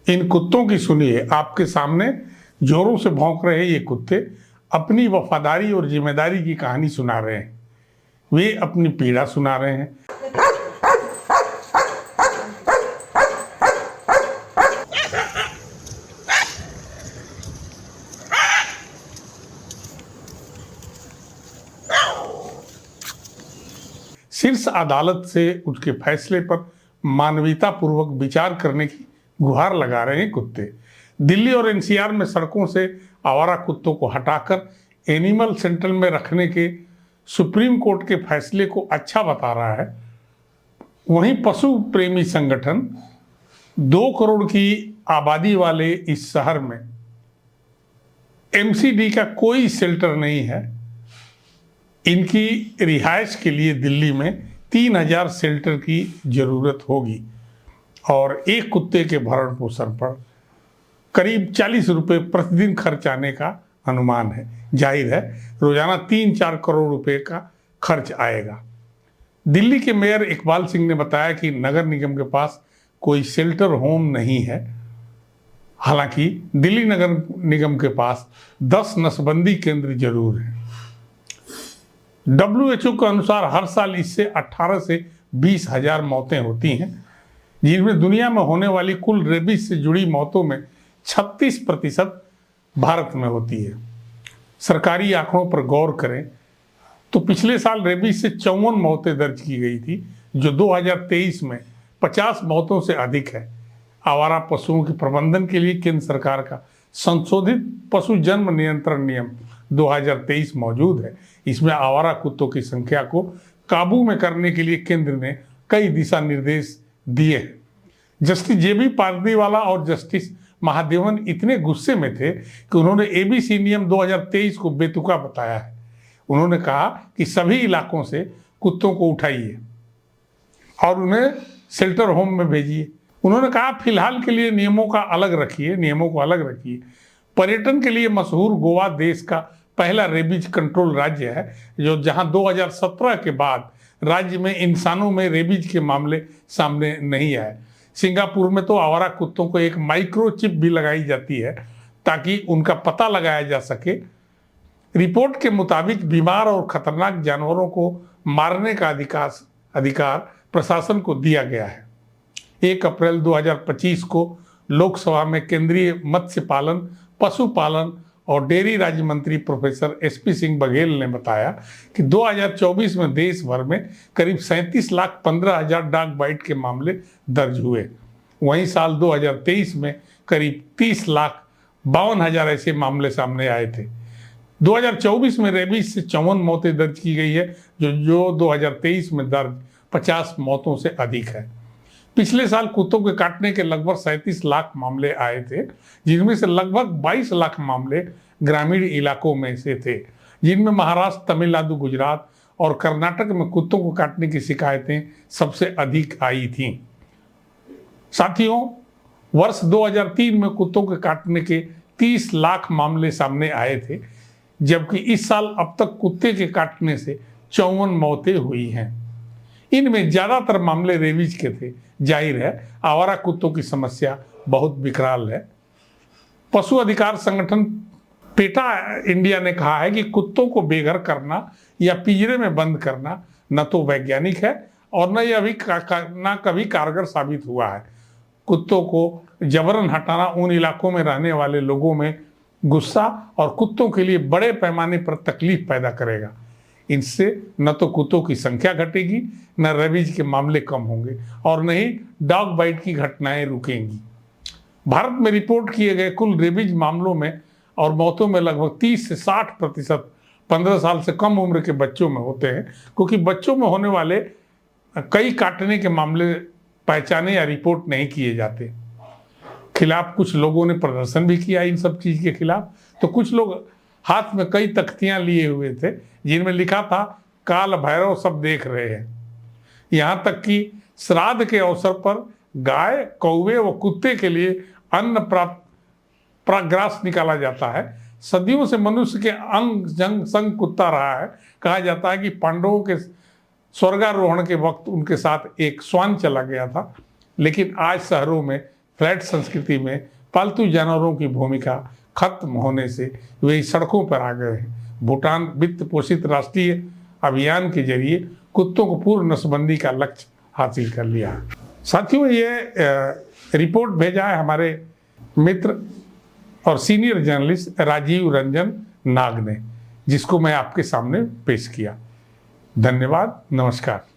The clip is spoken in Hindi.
इन कुत्तों की सुनिए। आपके सामने जोरों से भौंक रहे ये कुत्ते अपनी वफादारी और जिम्मेदारी की कहानी सुना रहे हैं। वे अपनी पीड़ा सुना रहे हैं। शीर्ष अदालत से उसके फैसले पर मानवतापूर्वक विचार करने की गुहार लगा रहे हैं कुत्ते। दिल्ली और एनसीआर में सड़कों से आवारा कुत्तों को हटाकर एनिमल सेंटर में रखने के सुप्रीम कोर्ट के फैसले को अच्छा बता रहा है। वहीं पशु प्रेमी संगठन 2 करोड़ की आबादी वाले इस शहर में एमसीडी का कोई शेल्टर नहीं है। इनकी रिहाइश के लिए दिल्ली में 3000 शेल्टर की जरूरत होगी और एक कुत्ते के भरण पोषण पर करीब 40 रुपये प्रतिदिन खर्च आने का अनुमान है। जाहिर है रोजाना 3-4 करोड़ रुपए का खर्च आएगा। दिल्ली के मेयर इकबाल सिंह ने बताया कि नगर निगम के पास कोई शेल्टर होम नहीं है। हालांकि दिल्ली नगर निगम के पास 10 नसबंदी केंद्र जरूर हैं। WHO के अनुसार हर साल इससे 18 से 20 हजार मौतें होती हैं, जिनमें दुनिया में होने वाली कुल रेबीज से जुड़ी मौतों में 36% भारत में होती है। सरकारी आंकड़ों पर गौर करें तो पिछले साल रेबीज से 54 मौतें दर्ज की गई थी, जो 2023 में 50 मौतों से अधिक है। आवारा पशुओं के प्रबंधन के लिए केंद्र सरकार का संशोधित पशु जन्म नियंत्रण नियम 2023 मौजूद है। इसमें आवारा कुत्तों की संख्या को काबू में करने के लिए केंद्र ने कई दिशा निर्देश दिए हैं। जस्टिस JB पारदीवाला और जस्टिस महादेवन इतने गुस्से में थे कि उन्होंने ABC नियम 2023 को बेतुका बताया है। उन्होंने कहा कि सभी इलाकों से कुत्तों को उठाइए और उन्हें शेल्टर होम में भेजिए। उन्होंने कहा फिलहाल के लिए नियमों को अलग रखिए। पर्यटन के लिए मशहूर गोवा देश का पहला रेबीज कंट्रोल राज्य है, जो जहां 2017 के बाद राज्य में इंसानों में रेबीज के मामले सामने नहीं आए। सिंगापुर में तो आवारा कुत्तों को एक माइक्रोचिप भी लगाई जाती है ताकि उनका पता लगाया जा सके। रिपोर्ट के मुताबिक बीमार और खतरनाक जानवरों को मारने का अधिकार प्रशासन को दिया गया है। 1 अप्रैल 2025 को लोकसभा में केंद्रीय मत्स्य पालन, पशुपालन और डेयरी राज्य मंत्री प्रोफेसर SP सिंह बघेल ने बताया कि 2024 में देश भर में करीब 37,15,000 डॉग बाइट के मामले दर्ज हुए। वहीं साल 2023 में करीब 30,52,000 ऐसे मामले सामने आए थे। 2024 में रेबीज से 54 मौतें दर्ज की गई है, जो 2023 में दर्ज 50 मौतों से अधिक है। पिछले साल कुत्तों के काटने के लगभग 37 लाख मामले आए थे, जिनमें से लगभग 22 लाख मामले ग्रामीण इलाकों में से थे, जिनमें महाराष्ट्र, तमिलनाडु, गुजरात और कर्नाटक में कुत्तों को काटने की शिकायतें सबसे अधिक आई थीं। साथियों, वर्ष 2003 में कुत्तों के काटने के 30 लाख मामले सामने आए थे, जबकि इस साल अब तक कुत्ते के काटने से 54 मौतें हुई हैं। इनमें ज्यादातर मामले रेबीज के थे। जाहिर है आवारा कुत्तों की समस्या बहुत विकराल है। पशु अधिकार संगठन पेटा इंडिया ने कहा है कि कुत्तों को बेघर करना या पिंजरे में बंद करना न तो वैज्ञानिक है और न यह कभी कारगर साबित हुआ है। कुत्तों को जबरन हटाना उन इलाकों में रहने वाले लोगों में गुस्सा और कुत्तों के लिए बड़े पैमाने पर तकलीफ पैदा करेगा। इनसे न तो कुत्तों की संख्या घटेगी, न रेबीज के मामले कम होंगे और न ही डॉग बाइट की घटनाएं रुकेंगी। भारत में रिपोर्ट किए गए कुल रेबीज मामलों में और मौतों में लगभग 30 से 60% 15 साल से कम उम्र के बच्चों में होते हैं, क्योंकि बच्चों में होने वाले कई काटने के मामले पहचाने या रिपोर्ट नहीं किए जाते। खिलाफ कुछ लोगों ने प्रदर्शन भी किया इन सब चीज के खिलाफ। तो कुछ लोग हाथ में कई तख्तियां लिए हुए थे जिनमें लिखा था काल भैरव सब देख रहे हैं। यहाँ तक कि श्राद्ध के अवसर पर गाय, कौवे व कुत्ते के लिए अन्न प्राग्रास निकाला जाता है। सदियों से मनुष्य के अंग जंग संग कुत्ता रहा है। कहा जाता है कि पांडवों के स्वर्गारोहण के वक्त उनके साथ एक श्वान चला गया था, लेकिन आज शहरों में फ्लैट संस्कृति में पालतू जानवरों की भूमिका खत्म होने से वे सड़कों पर आ गए हैं। भूटान वित्त पोषित राष्ट्रीय अभियान के जरिए कुत्तों को पूर्ण नस्बंदी का लक्ष्य हासिल कर लिया है। साथियों, ये रिपोर्ट भेजा है हमारे मित्र और सीनियर जर्नलिस्ट राजीव रंजन नाग ने, जिसको मैं आपके सामने पेश किया। धन्यवाद, नमस्कार।